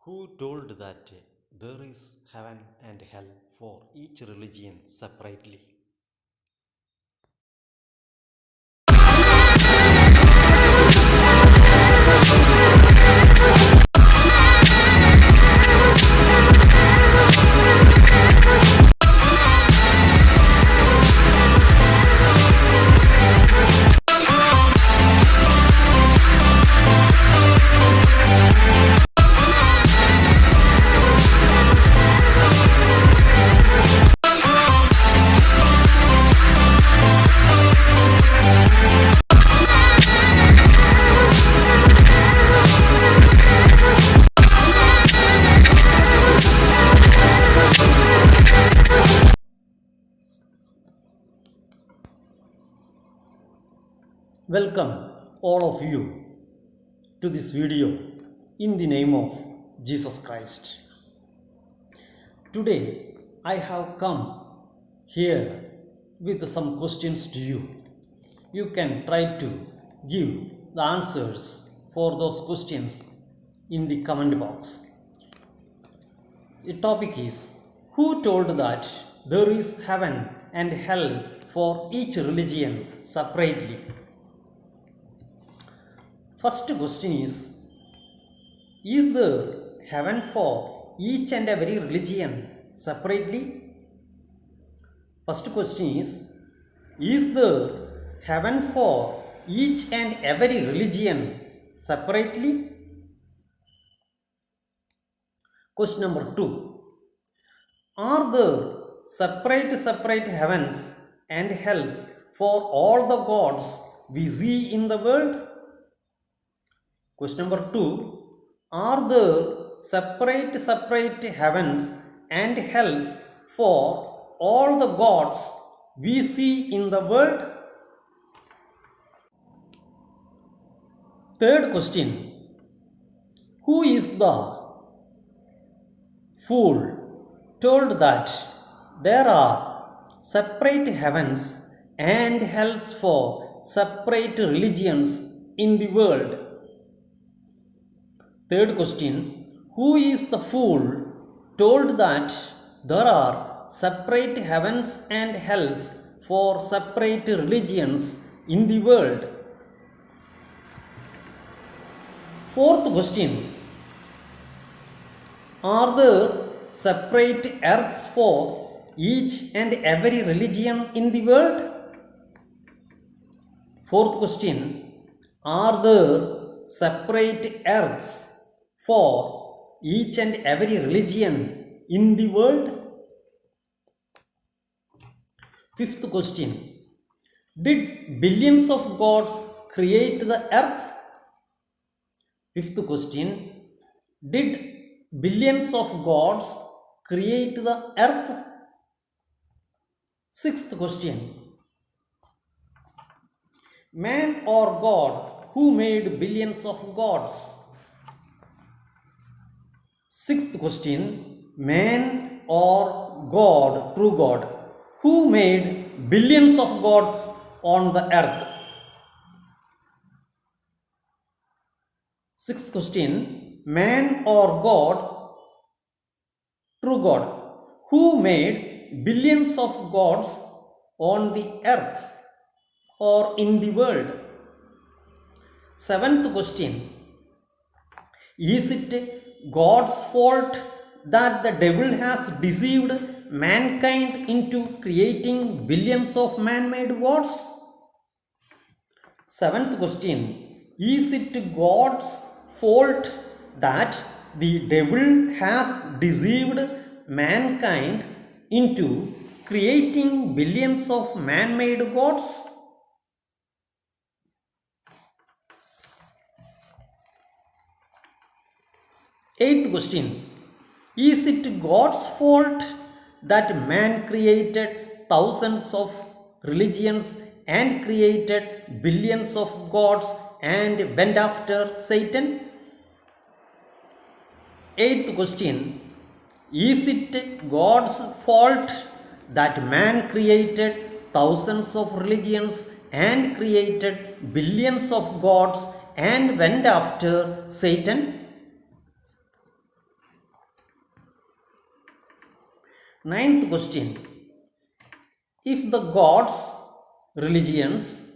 Who told that there is heaven and hell for each religion separately? Welcome all of you to this video in the name of Jesus Christ. Today I have come here with some questions to you. You can try to give the answers for those questions in the comment box. The topic is, who told that there is heaven and hell for each religion separately? First question is there heaven for each and every religion separately? First question is there heaven for each and every religion separately? Question number 2. Are there separate heavens and hells for all the gods we see in the world? Question number 2. Are there separate heavens and hells for all the gods we see in the world? Third question. Who is the fool told that there are separate heavens and hells for separate religions in the world? Third question. Who is the fool told that there are separate heavens and hells for separate religions in the world? Fourth question. Are there separate earths for each and every religion in the world? Fourth question. Are there separate earths for each and every religion in the world? Fifth question. Did billions of gods create the earth? Fifth question. Did billions of gods create the earth? Sixth question. Man or God, who made billions of gods? Sixth question. Man or God, true God, who made billions of gods on the earth? Sixth question. Man or God, true God, who made billions of gods on the earth or in the world? Seventh question. Is it God's fault that the devil has deceived mankind into creating billions of man-made gods? Seventh question. Is it God's fault that the devil has deceived mankind into creating billions of man-made gods? Eighth question. Is it God's fault that man created thousands of religions and created billions of gods and went after Satan? Eighth question. Is it God's fault that man created thousands of religions and created billions of gods and went after Satan? Ninth question. If the gods, religions,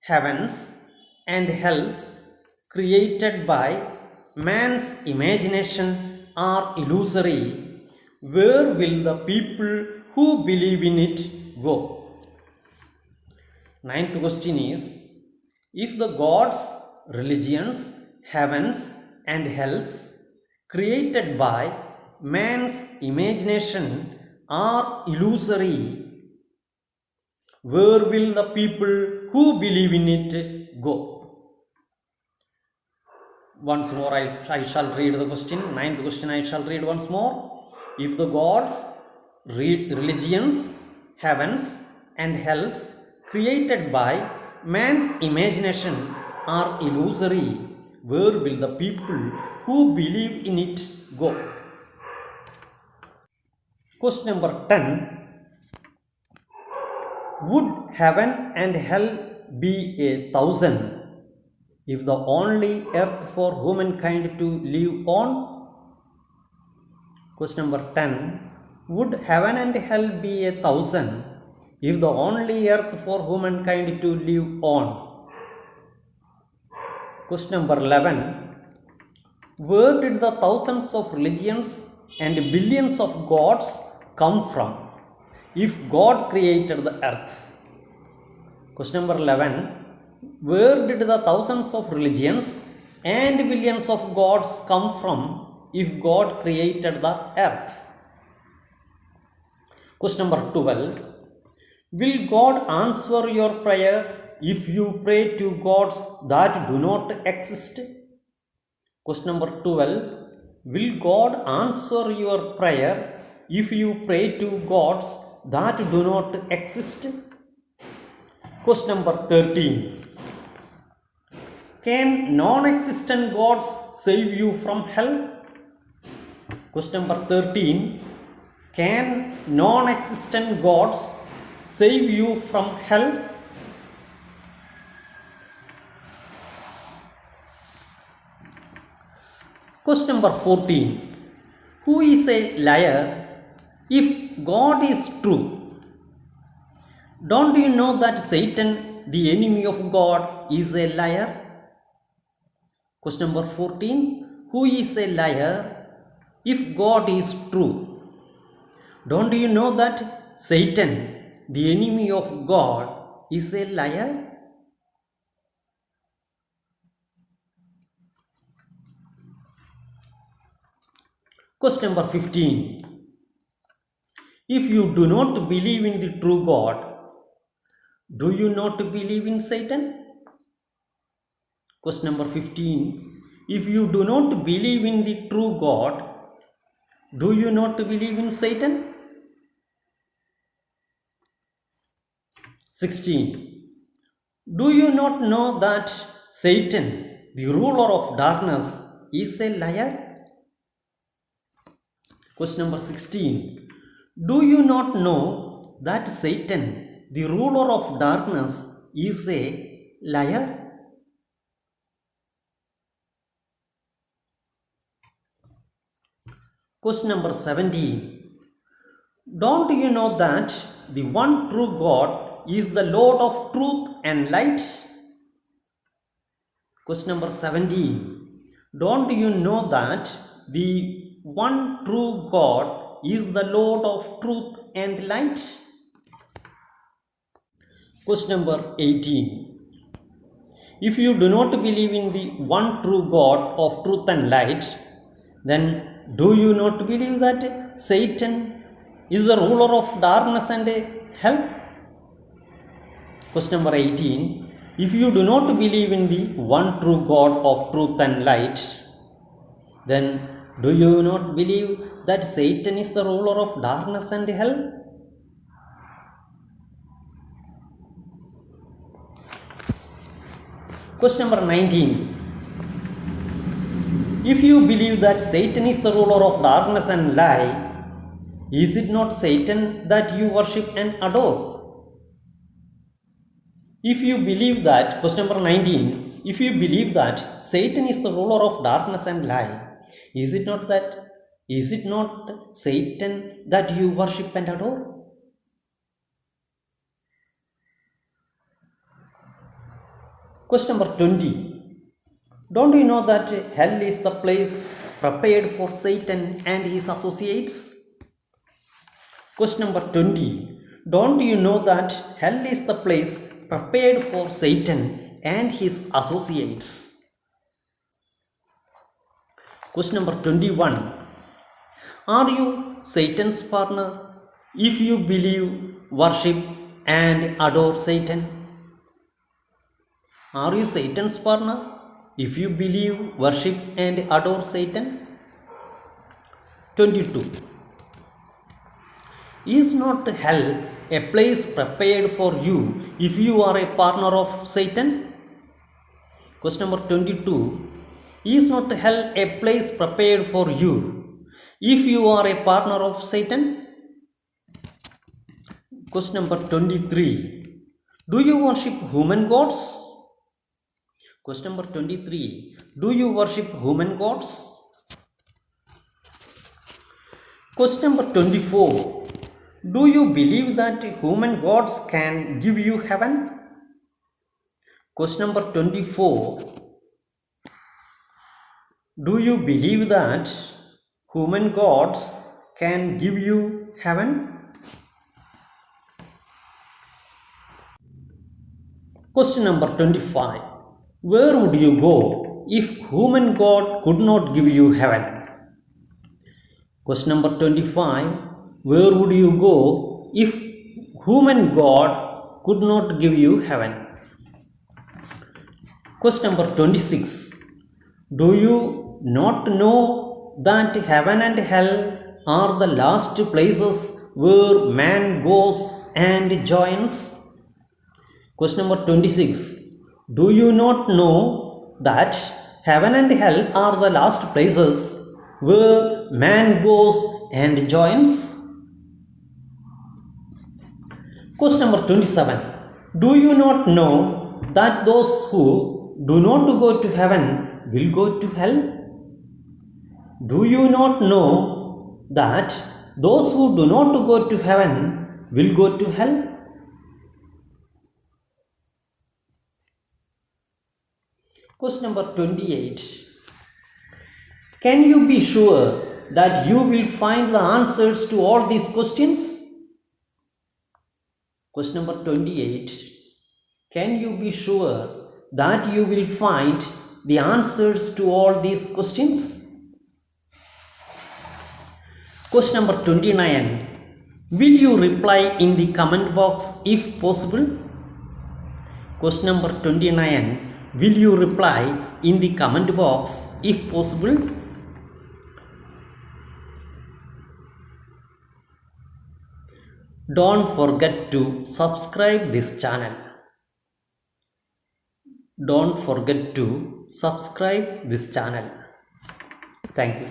heavens and hells created by man's imagination are illusory, where will the people who believe in it go? Ninth question is, if the gods, religions, heavens and hells created by man's imagination are illusory, where will the people who believe in it go? Once more I shall read the question. Ninth question I shall read once more. If the gods, religions, heavens and hells created by man's imagination are illusory, where will the people who believe in it go? Question number 10. Would heaven and hell be 1,000 if the only earth for humankind to live on? Question number 10. Would heaven and hell be 1,000 if the only earth for humankind to live on? Question number 11. Where did the thousands of religions and billions of gods come from if God created the earth? Question number 11. Where did the thousands of religions and billions of gods come from if God created the earth? Question number 12. Will God answer your prayer if you pray to gods that do not exist? Question number 12. Will God answer your prayer if you pray to gods that do not exist? Question number 13. Can non-existent gods save you from hell? Question number 13. Can non-existent gods save you from hell? Question number 14. Who is a liar if God is true? Don't you know that Satan, the enemy of God, is a liar? Question number 14. Who is a liar if God is true? Don't you know that Satan, the enemy of God, is a liar? Question number 15. If you do not believe in the true God, do you not believe in Satan? Question number 15. If you do not believe in the true God, do you not believe in Satan? 16. Do you not know that Satan, the ruler of darkness, is a liar? Question number 16. Do you not know that Satan, the ruler of darkness, is a liar? Question number 17. Don't you know that the one true God is the Lord of truth and light? Question number 17. Don't you know that the one true God is the Lord of truth and light? Question number 18. If you do not believe in the one true God of truth and light, then do you not believe that Satan is the ruler of darkness and hell? Question number 18. If you do not believe in the one true God of truth and light, then do you not believe that Satan is the ruler of darkness and hell? Question number 19. If you believe that Satan is the ruler of darkness and lie, is it not Satan that you worship and adore? If you believe that, question number 19, if you believe that Satan is the ruler of darkness and lie, is it not that Is it not Satan that you worship and adore? Question number 20. Don't you know that hell is the place prepared for Satan and his associates? Question number 20. Don't you know that hell is the place prepared for Satan and his associates? Question number 21. Are you Satan's partner if you believe, worship and adore Satan? Are you Satan's partner if you believe, worship and adore Satan? 22. Is not hell a place prepared for you if you are a partner of Satan? Question number 22. Is not hell a place prepared for you if you are a partner of Satan? Question number 23. Do you worship human gods? Question number 23. Do you worship human gods? Question number 24. Do you believe that human gods can give you heaven? Question number 24. Do you believe that human gods can give you heaven? Question number 25. Where would you go if human god could not give you heaven? Question number 25. Where would you go if human god could not give you heaven? Question number 26. Do you not know that heaven and hell are the last places where man goes and joins? Question number 26. Do you not know that heaven and hell are the last places where man goes and joins? Question number 27. Do you not know that those who do not go to heaven will go to hell? Do you not know that those who do not go to heaven will go to hell? Question number 28. Can you be sure that you will find the answers to all these questions? Question number 28. Can you be sure that you will find the answers to all these questions? Question number 29. Will you reply in the comment box if possible? Question number 29. Will you reply in the comment box if possible? Don't forget to subscribe this channel. Don't forget to subscribe this channel. Thank you.